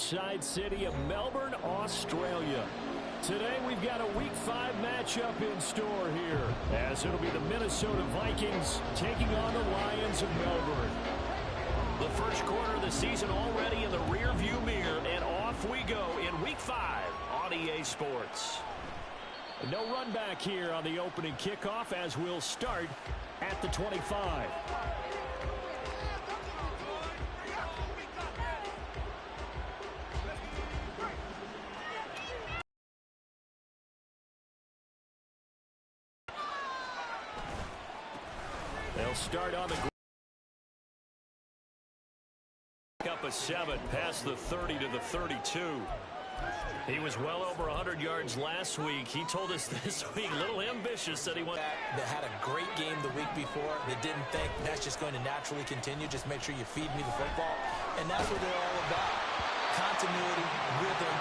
beachside city of Melbourne, Australia. Today we've got a Week 5 matchup in store here, as it'll be the Minnesota Vikings taking on the Lions of Melbourne. The first quarter of the season already in the rearview mirror, and off we go in Week 5 on EA Sports. No run back here on the opening kickoff, as we'll start at the 25. They'll start on the up a 7 past the 30 to the 32. He was well over 100 yards last week. He told us this week, a little ambitious, that he went. That had a great game the week before. They didn't think that's just going to naturally continue. Just make sure you feed me the football. And that's what they're all about. Continuity, rhythm,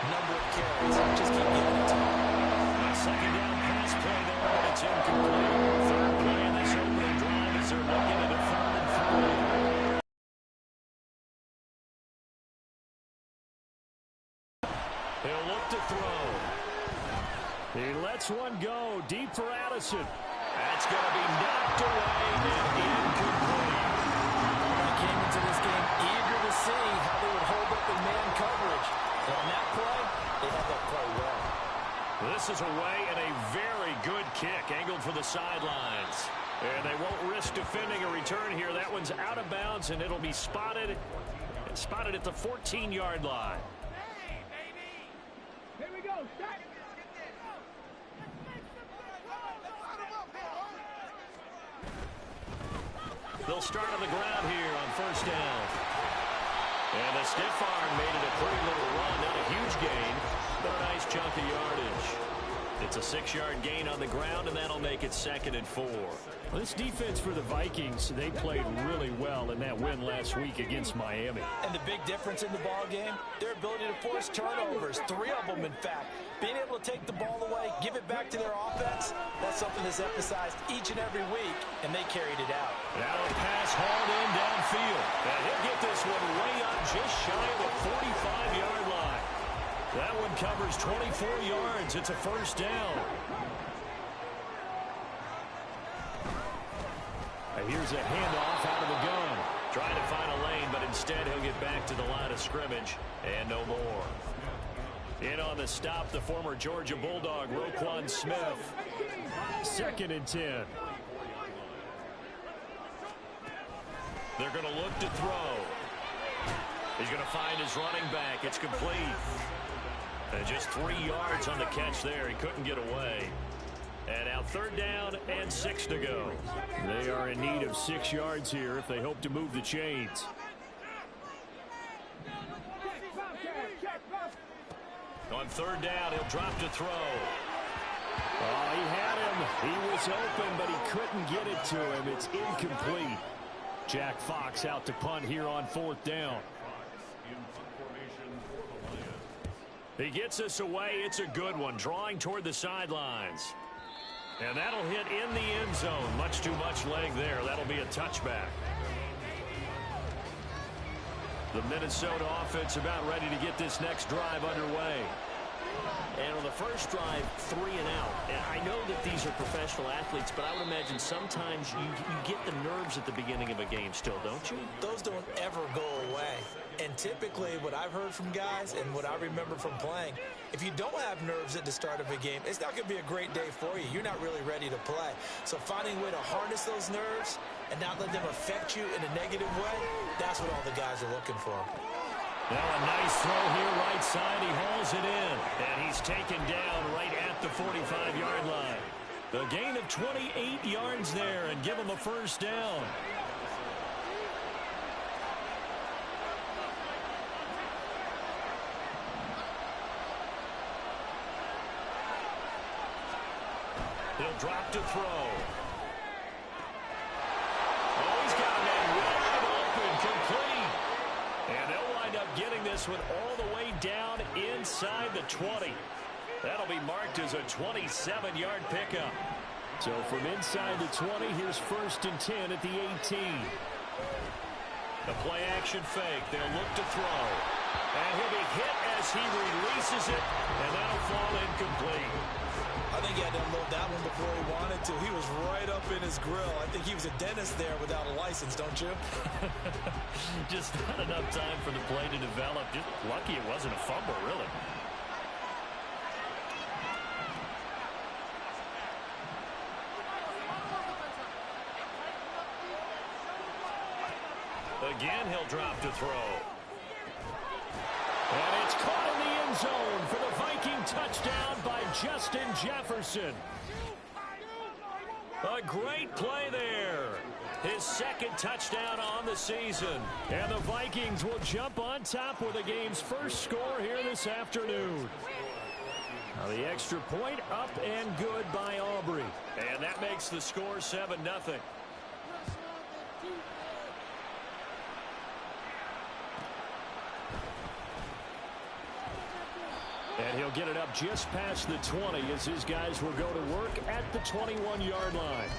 number of carries. Just keep giving it to them. Second down pass play there, but it's incomplete. Third play in this opening drive as they're looking at a 3rd and 3. He'll look to throw. He lets one go deep for Addison. That's going to be knocked away and incomplete. He came into this game eager to see how they would hold up in man coverage. And on that play, they held up quite well. This is away and a very good kick angled for the sidelines. And they won't risk defending a return here. That one's out of bounds, and it'll be spotted at the 14-yard line. Here we go. They'll start on the ground here on first down. And the stiff arm made it a pretty little run. Not a huge gain, but a nice chunk of yardage. It's a 6-yard gain on the ground, and that'll make it 2nd and 4. Well, this defense for the Vikings, they played really well in that win last week against Miami. And the big difference in the ball game, their ability to force turnovers, 3 of them in fact. Being able to take the ball away, give it back to their offense, that's something that's emphasized each and every week, and they carried it out. Now a pass hauled in downfield. And he'll get this one way up just shy of the 45-yard line. That one covers 24 yards. It's a first down. Here's a handoff out of the gun. Trying to find a lane, but instead he'll get back to the line of scrimmage. And no more. In on the stop, the former Georgia Bulldog, Roquan Smith. 2nd and 10. They're going to look to throw. He's going to find his running back. It's complete. And just 3 yards on the catch there. He couldn't get away. And now 3rd down and 6 to go. They are in need of 6 yards here if they hope to move the chains. On 3rd down, he'll drop to throw. Oh, he had him. He was open, but he couldn't get it to him. It's incomplete. Jack Fox out to punt here on 4th down. He gets us away. It's a good one. Drawing toward the sidelines. And that'll hit in the end zone. Much too much leg there. That'll be a touchback. The Minnesota offense about ready to get this next drive underway. And on the first drive, 3 and out. And I know that these are professional athletes, but I would imagine sometimes you get the nerves at the beginning of a game still, don't you? Those don't ever go away. And typically what I've heard from guys and what I remember from playing, if you don't have nerves at the start of a game, it's not going to be a great day for you. You're not really ready to play. So finding a way to harness those nerves and not let them affect you in a negative way, that's what all the guys are looking for. Now a nice throw here right side. He hauls it in. And he's taken down right at the 45-yard line. The gain of 28 yards there and give him a first down. He'll drop to throw. Oh, he's got a man wide open, complete. And they'll wind up getting this one all the way down inside the 20. That'll be marked as a 27-yard pickup. So from inside the 20, here's 1st and 10 at the 18. The play action fake. They'll look to throw. And he'll be hit as he releases it, and that'll fall incomplete. I think he had to unload that one before he wanted to. He was right up in his grill. I think he was a dentist there without a license, don't you? Just not enough time for the play to develop. Just lucky it wasn't a fumble, really. Again, he'll drop to throw. And it's caught in the end zone for the Viking touchdown by Justin Jefferson. A great play there. His second touchdown on the season. And the Vikings will jump on top with the game's first score here this afternoon. Now the extra point up and good by Aubrey. And that makes the score 7-0. And he'll get it up just past the 20 as his guys will go to work at the 21-yard line.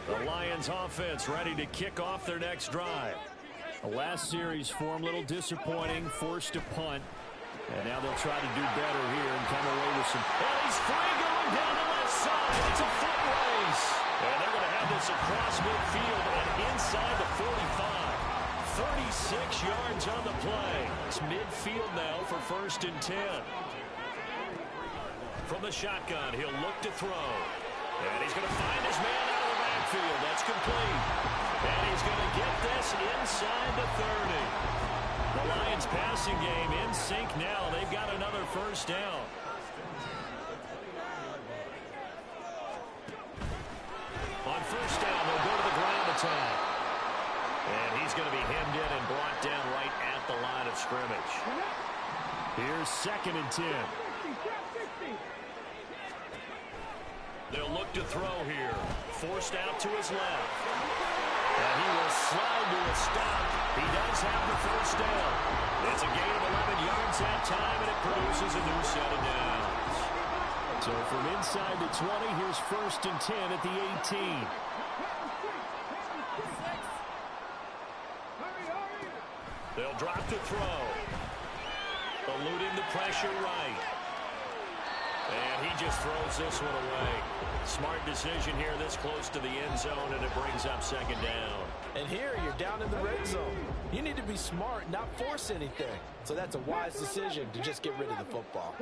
The Lions offense ready to kick off their next drive. The last series for him, a little disappointing, forced a punt. And now they'll try to do better here and come away with some. And he's free going down the left side. It's a foot race. And they're going to have this across midfield and inside the 45. 36 yards on the play. It's midfield now for 1st and 10. From the shotgun, he'll look to throw. And he's going to find his man out of the backfield. That's complete. And he's going to get this inside the 30. The Lions passing game in sync now. They've got another first down. On first down, they'll go to the ground attack. And he's going to be hemmed in and brought down right at the line of scrimmage. Here's 2nd and 10. They'll look to throw here. Forced out to his left. And he will slide to a stop. He does have the first down. It's a gain of 11 yards that time, and it produces a new set of downs. So from inside the 20, here's 1st and 10 at the 18. They'll drop to throw. Eluding the pressure right. And he just throws this one away. Smart decision here this close to the end zone, and it brings up 2nd down. And here you're down in the red zone. You need to be smart, not force anything. So that's a wise decision to just get rid of the football.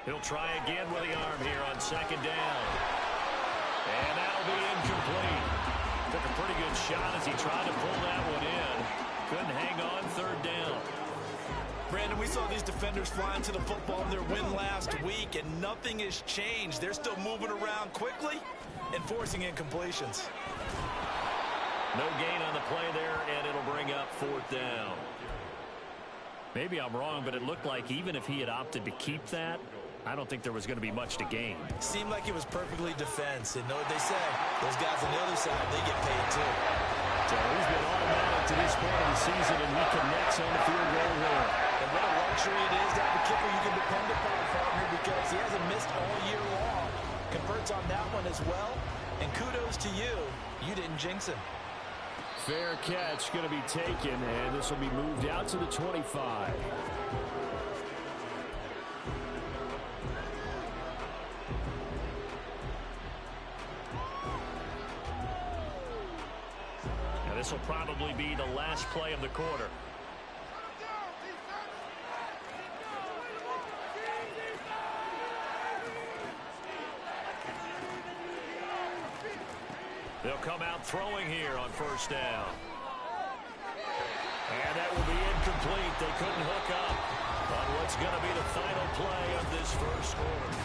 He'll try again with the arm here on 2nd down. And that'll be incomplete. Took a pretty good shot as he tried to pull that one in. Couldn't hang on 3rd down. Brandon, we saw these defenders flying to the football in their win last week, and nothing has changed. They're still moving around quickly and forcing incompletions. No gain on the play there, and it'll bring up 4th down. Maybe I'm wrong, but it looked like even if he had opted to keep that, I don't think there was going to be much to gain. Seemed like it was perfectly defense. And know what they say? Those guys on the other side, they get paid too. So he's been automatic to this point of the season, and he connects on the field goal here. And what a luxury it is to have a kicker you can depend upon for him because he hasn't missed all year long. Converts on that one as well. And kudos to you. You didn't jinx him. Fair catch going to be taken, and this will be moved out to the 25. This will probably be the last play of the quarter. They'll come out throwing here on 1st down. And that will be incomplete. They couldn't hook up on what's going to be the final play of this first quarter.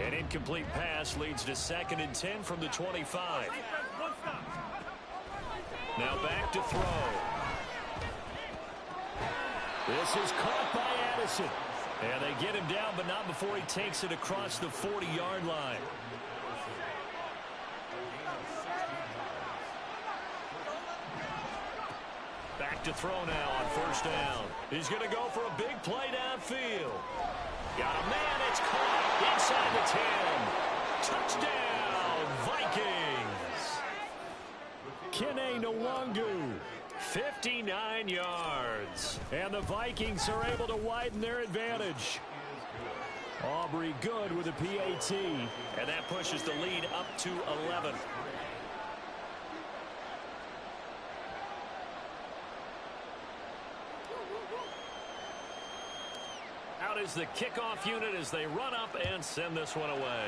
An incomplete pass leads to 2nd and 10 from the 25. Now back to throw. This is caught by Addison. And they get him down, but not before he takes it across the 40-yard line. Back to throw now on first down. He's going to go for a big play downfield. Got a man. It's caught inside the 10. Touchdown, Vikings. Kene Nwangu, 59 yards. And the Vikings are able to widen their advantage. Aubrey Good with a PAT. And that pushes the lead up to 11. Out is the kickoff unit as they run up and send this one away.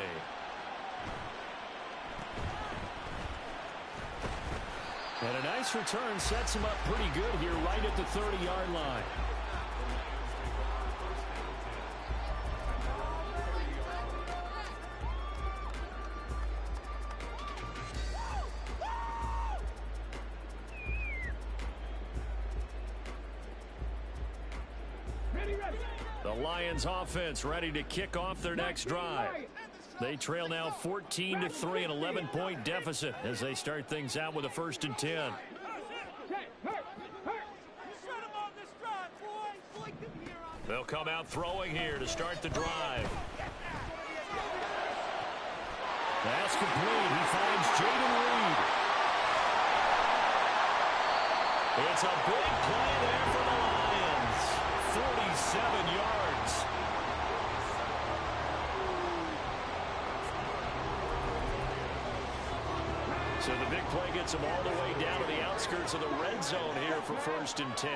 And a nice return sets him up pretty good here right at the 30-yard line. The Lions offense ready to kick off their next drive. They trail now 14-3, an 11-point deficit as they start things out with a 1st and 10. They'll come out throwing here to start the drive. That's complete. He finds Jaden Reed. It's a big play there for the Lions. 47 yards. So the big play gets him all the way down to the outskirts of the red zone here for 1st and 10.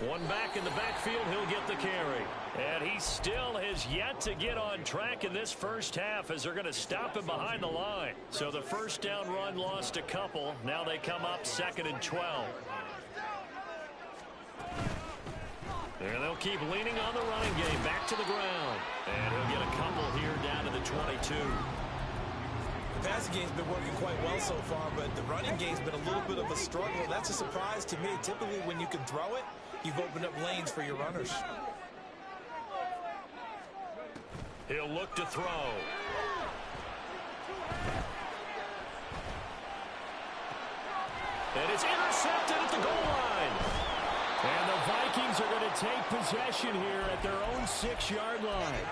One back in the backfield, he'll get the carry. And he still has yet to get on track in this first half as they're going to stop him behind the line. So the first down run lost a couple. Now they come up 2nd and 12. And they'll keep leaning on the running game back to the ground. And he'll get a couple here down to the 22. The passing game's been working quite well so far, but the running game's been a little bit of a struggle. That's a surprise to me. Typically, when you can throw it, you've opened up lanes for your runners. He'll look to throw. And it's intercepted at the goal line. And the Vikings are going to take possession here at their own 6-yard line.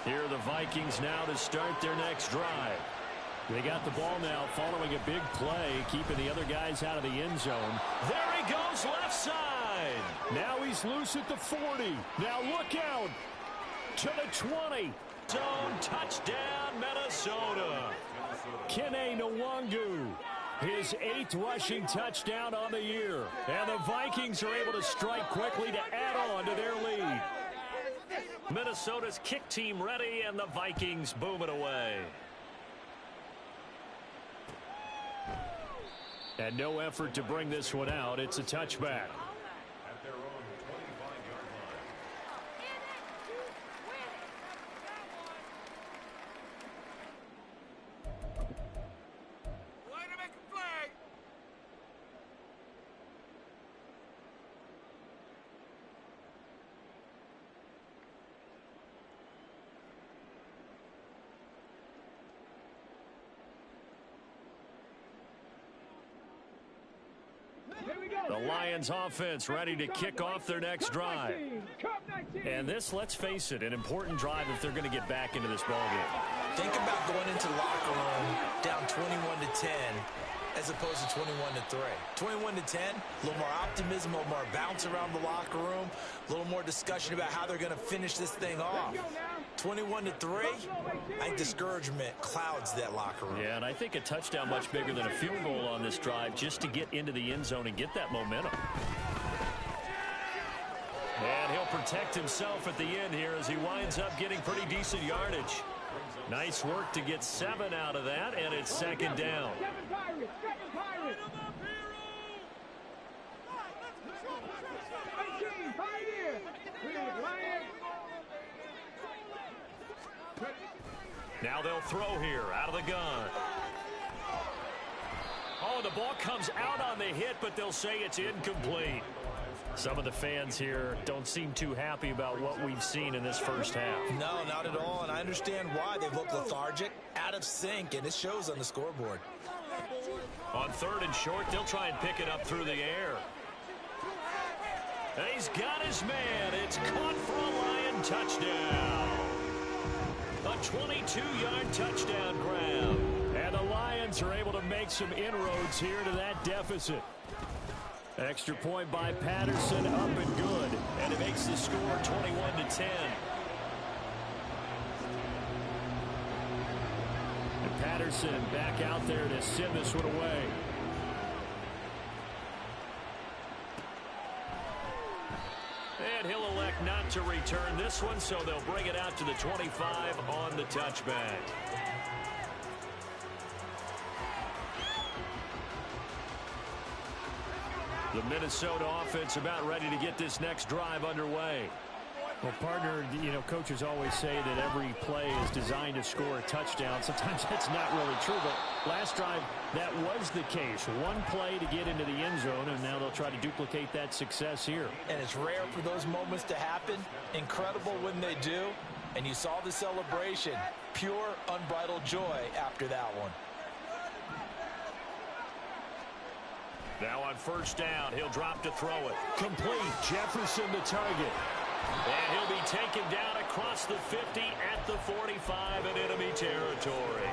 Here are the Vikings now to start their next drive. They got the ball now following a big play, keeping the other guys out of the end zone. There he goes left side. Now he's loose at the 40. Now look out to the 20. Zone touchdown, Minnesota. Kene Nwangu, his 8th rushing touchdown on the year. And the Vikings are able to strike quickly to add on to their lead. Minnesota's kick team ready, and the Vikings boom it away. And no effort to bring this one out. It's a touchback. The Lions offense ready to kick off their next drive. And this, let's face it, an important drive if they're going to get back into this ballgame. Think about going into the locker room down 21-10 as opposed to 21-3. 21-10, a little more optimism, a little more bounce around the locker room, a little more discussion about how they're going to finish this thing off. 21-3, I think discouragement clouds that locker room. Yeah, and I think a touchdown much bigger than a field goal on this drive just to get into the end zone and get that momentum. And he'll protect himself at the end here as he winds up getting pretty decent yardage. Nice work to get 7 out of that, and it's 2nd down. Now they'll throw here out of the gun. Oh, the ball comes out on the hit, but they'll say it's incomplete. Some of the fans here don't seem too happy about what we've seen in this first half. No, not at all, and I understand why. They look lethargic, out of sync, and it shows on the scoreboard. On 3rd and short, they'll try and pick it up through the air. And he's got his man. It's caught for a Lion touchdown. A 22-yard touchdown grab. And the Lions are able to make some inroads here to that deficit. Extra point by Patterson, up and good. And it makes the score 21-10. And Patterson back out there to send this one away. And he'll elect not to return this one, so they'll bring it out to the 25 on the touchback. The Minnesota offense about ready to get this next drive underway. Well, partner, coaches always say that every play is designed to score a touchdown. Sometimes that's not really true, but last drive, that was the case. One play to get into the end zone, and now they'll try to duplicate that success here. And it's rare for those moments to happen. Incredible when they do. And you saw the celebration. Pure, unbridled joy after that one. Now on 1st down, he'll drop to throw it. Complete. Jefferson the target. And he'll be taken down across the 50 at the 45 in enemy territory.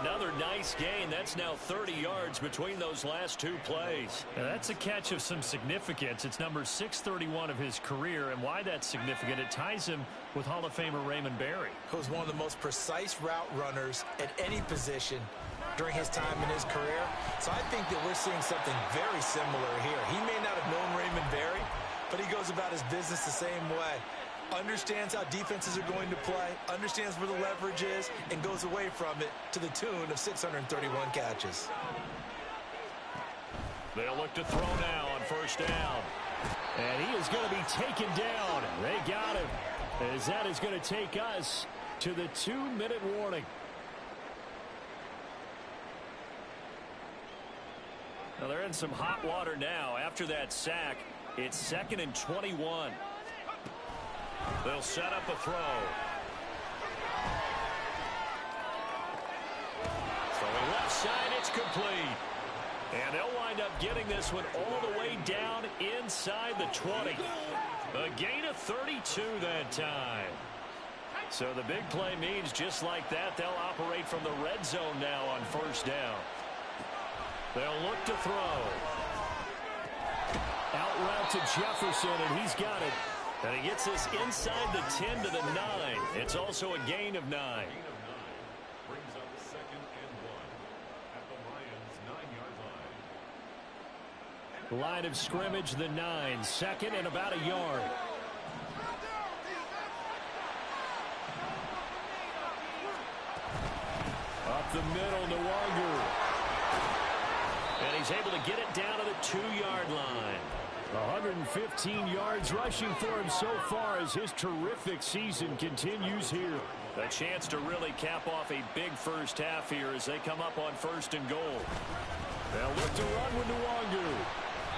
Another nice gain. That's now 30 yards between those last 2 plays. Now that's a catch of some significance. It's number 631 of his career, and why that's significant, it ties him with Hall of Famer Raymond Berry. Who's one of the most precise route runners at any position during his time in his career. So I think that we're seeing something very similar here. He may not have known Raymond Berry, but he goes about his business the same way. Understands how defenses are going to play, understands where the leverage is, and goes away from it to the tune of 631 catches. They'll look to throw now on 1st down. And he is going to be taken down. They got him. As that is going to take us to the 2-minute warning. Now they're in some hot water now. After that sack, it's 2nd and 21. They'll set up a throw. Throwing left side, it's complete. And they'll wind up getting this one all the way down inside the 20. A gain of 32 that time. So the big play means just like that, they'll operate from the red zone now on 1st down. They'll look to throw. Out route to Jefferson, and he's got it. And he gets this inside the 10 to the 9. It's also a gain of 9. Brings up 2nd and 1 at the Lions' 9-yard line. Line of scrimmage, the 9. 2nd and about a yard. Up the middle, Nwangu. And he's able to get it down to the 2-yard line. 115 yards rushing for him so far as his terrific season continues here. A chance to really cap off a big first half here as they come up on 1st and goal. They'll look to run with Nwangu.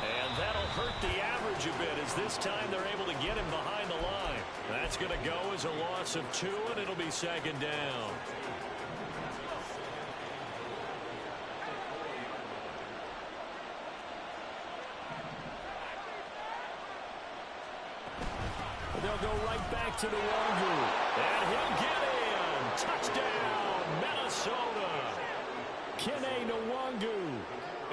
And that'll hurt the average a bit as this time they're able to get him behind the line. That's going to go as a loss of 2, and it'll be 2nd down. They'll go right back to Nwangu. And he'll get in. Touchdown, Minnesota. Kene Nwangu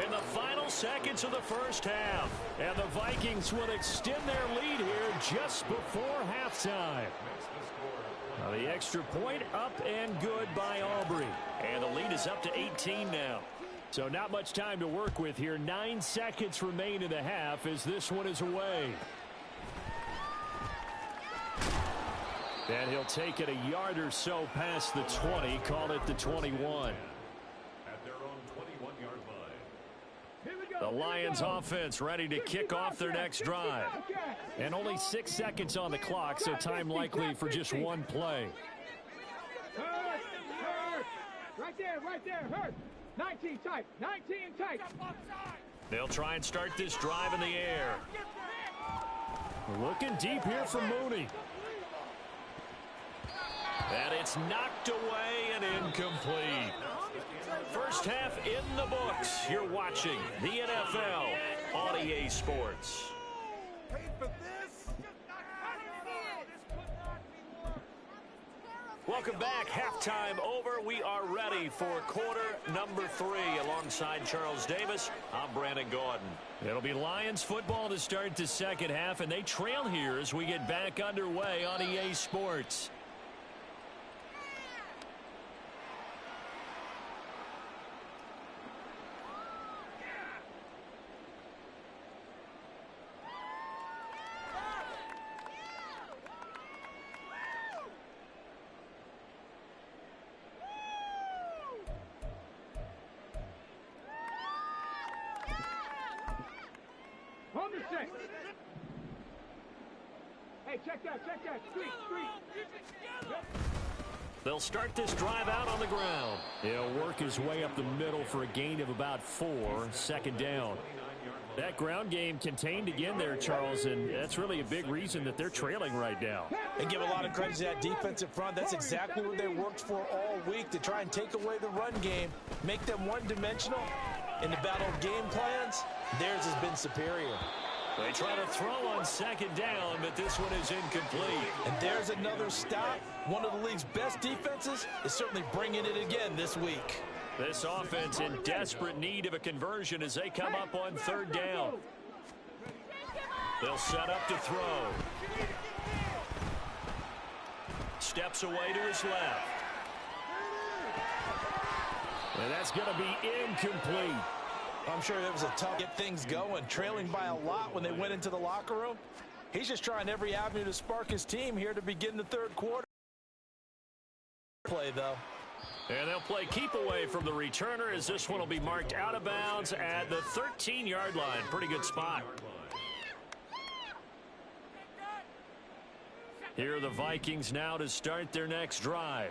in the final seconds of the first half. And the Vikings will extend their lead here just before halftime. Now the extra point up and good by Aubrey. And the lead is up to 18 now. So not much time to work with here. 9 seconds remain in the half as this one is away. And he'll take it a yard or so past the 20, call it the 21. At their own 21-yard line. The Lions offense ready to kick off their next drive. And only 6 seconds on the clock, so time likely for just one play. Right there, hurt. 19 tight, 19 tight. They'll try and start this drive in the air. Looking deep here for Mooney. And it's knocked away and incomplete. First half in the books. You're watching the NFL on EA Sports. Welcome back. Halftime over. We are ready for quarter number 3. Alongside Charles Davis, I'm Brandon Gordon. It'll be Lions football to start the second half, and they trail here as we get back underway on EA Sports. Hey, check that, street. They'll start this drive out on the ground. He'll work his way up the middle for a gain of about 4, second down. That ground game contained again there, Charles, and that's really a big reason that they're trailing right now. And give a lot of credit to that defensive front. That's exactly what they worked for all week, to try and take away the run game, make them one-dimensional. In the battle of game plans, theirs has been superior. They try to throw on second down, but this one is incomplete. And there's another stop. One of the league's best defenses is certainly bringing it again this week. This offense in desperate need of a conversion as they come up on third down. They'll set up to throw. Steps away to his left. And that's going to be incomplete. I'm sure it was a tough get things going, trailing by a lot when they went into the locker room. He's just trying every avenue to spark his team here to begin the third quarter. Play, though. And they'll play keep away from the returner as this one will be marked out of bounds at the 13-yard line. Pretty good spot. Here are the Vikings now to start their next drive.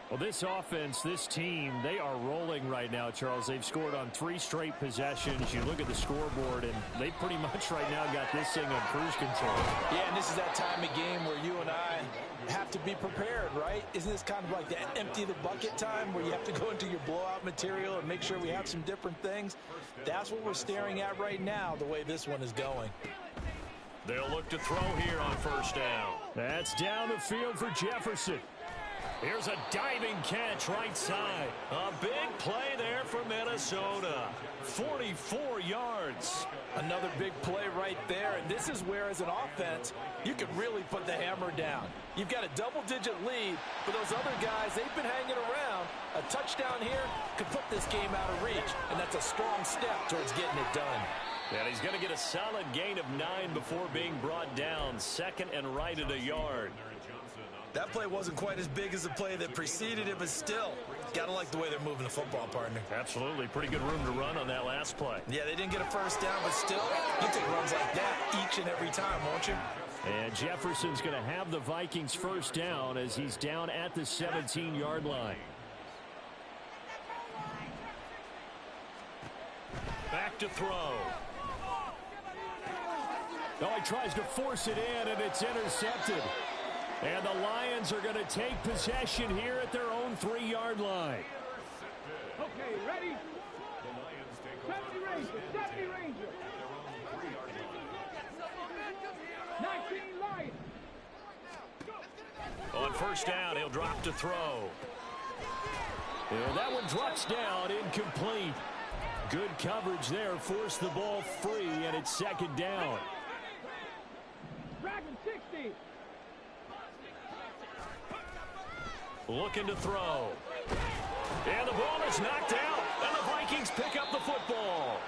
Well, this offense, this team, they are rolling right now, Charles. They've scored on 3 straight possessions. You look at the scoreboard, and they pretty much right now got this thing on cruise control. Yeah, and this is that time of game where you and I have to be prepared, right? Isn't this kind of like the empty the bucket time where you have to go into your blowout material and make sure we have some different things? That's what we're staring at right now, the way this one is going. They'll look to throw here on first down. That's down the field for Jefferson. Here's a diving catch right side. A big play there for Minnesota. 44 yards. Another big play right there, and this is where, as an offense, you can really put the hammer down. You've got a double-digit lead, but those other guys, they've been hanging around. A touchdown here could put this game out of reach, and that's a strong step towards getting it done. And he's going to get a solid gain of 9 before being brought down. Second and right at a yard. That play wasn't quite as big as the play that preceded it, but still, got to like the way they're moving the football, partner. Absolutely. Pretty good room to run on that last play. Yeah, they didn't get a first down, but still, you take runs like that each and every time, won't you? And Jefferson's going to have the Vikings first down as he's down at the 17-yard line. Back to throw. Oh, he tries to force it in, and it's intercepted. And the Lions are going to take possession here at their own 3-yard line. Okay, ready? 70 Ranger. 19 Lions. On first down, he'll drop to throw. And that one drops down, incomplete. Good coverage there, forced the ball free, and it's second down. Dragon 60. Looking to throw. And the ball is knocked out. And the Vikings pick up the football.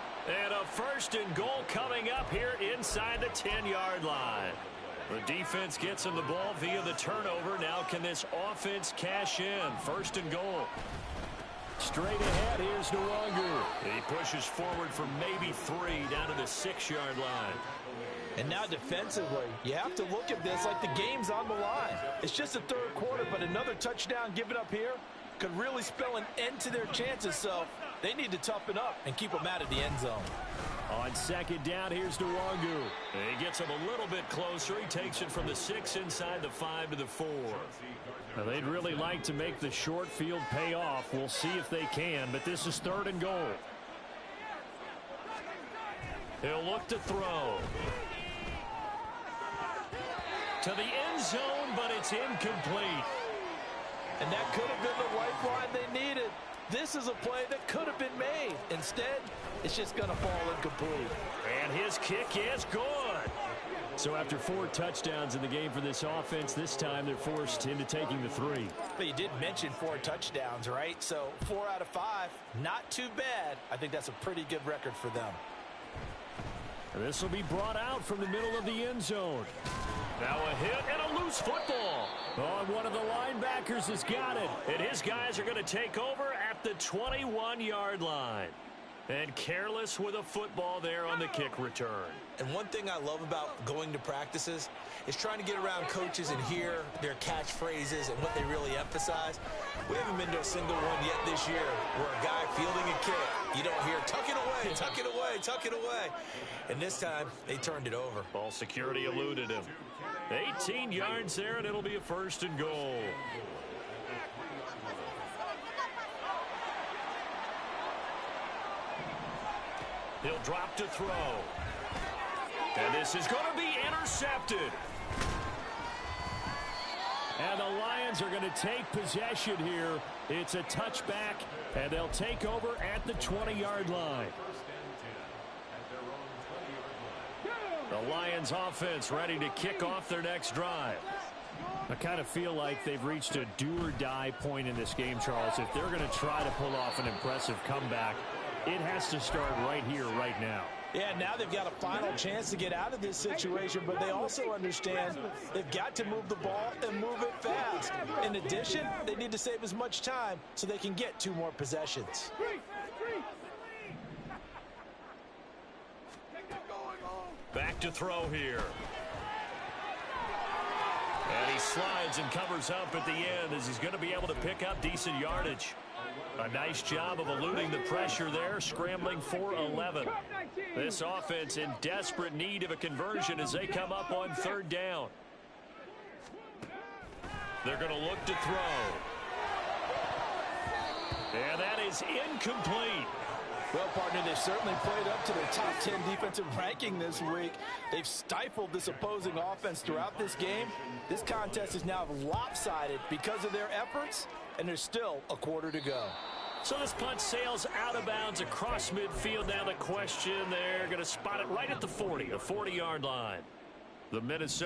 And a first and goal coming up here inside the 10-yard line. The defense gets him the ball via the turnover. Now can this offense cash in? First and goal. Straight ahead, here's Nwangu. He pushes forward for maybe 3 down to the 6-yard line. And now defensively, you have to look at this like the game's on the line. It's just the third quarter, but another touchdown given up here could really spell an end to their chances, so they need to toughen up and keep them out of the end zone. On second down, here's Gotw. He gets him a little bit closer. He takes it from the 6 inside the 5 to the 4. Now, they'd really like to make the short field pay off. We'll see if they can, but this is 3rd and goal. He'll look to throw. To the end zone, but it's incomplete. And that could have been the lifeline they needed. This is a play that could have been made. Instead, it's just going to fall incomplete. And his kick is good. So after 4 touchdowns in the game for this offense, this time they're forced into taking the 3. But you did mention 4 touchdowns, right? So 4 out of 5, not too bad. I think that's a pretty good record for them. And this will be brought out from the middle of the end zone. Now a hit and a loose football. Oh, and one of the linebackers has got it. And his guys are going to take over at the 21-yard line. And careless with a football there on the kick return. And one thing I love about going to practices is trying to get around coaches and hear their catchphrases and what they really emphasize. We haven't been to a single one yet this year where a guy fielding a kick, you don't hear, tuck it away, tuck it away, tuck it away. And this time, they turned it over. Ball security eluded him. 18 yards there, and it'll be a 1st and goal. He'll drop to throw. And this is going to be intercepted. And the Lions are going to take possession here. It's a touchback, and they'll take over at the 20-yard line. The Lions offense ready to kick off their next drive. I kind of feel like they've reached a do-or-die point in this game, Charles. If they're going to try to pull off an impressive comeback, it has to start right here, right now. Yeah, now they've got a final chance to get out of this situation, but they also understand they've got to move the ball and move it fast. In addition, they need to save as much time so they can get 2 more possessions. Back to throw here. And he slides and covers up at the end as he's going to be able to pick up decent yardage. A nice job of eluding the pressure there, scrambling for 11. This offense in desperate need of a conversion as they come up on 3rd down. They're going to look to throw. And that is incomplete. Well, partner, they've certainly played up to their top 10 defensive ranking this week. They've stifled this opposing offense throughout this game. This contest is now lopsided because of their efforts, and there's still a quarter to go. So this punt sails out of bounds across midfield. Now the question, they're going to spot it right at the 40, the 40-yard line. The Minnesota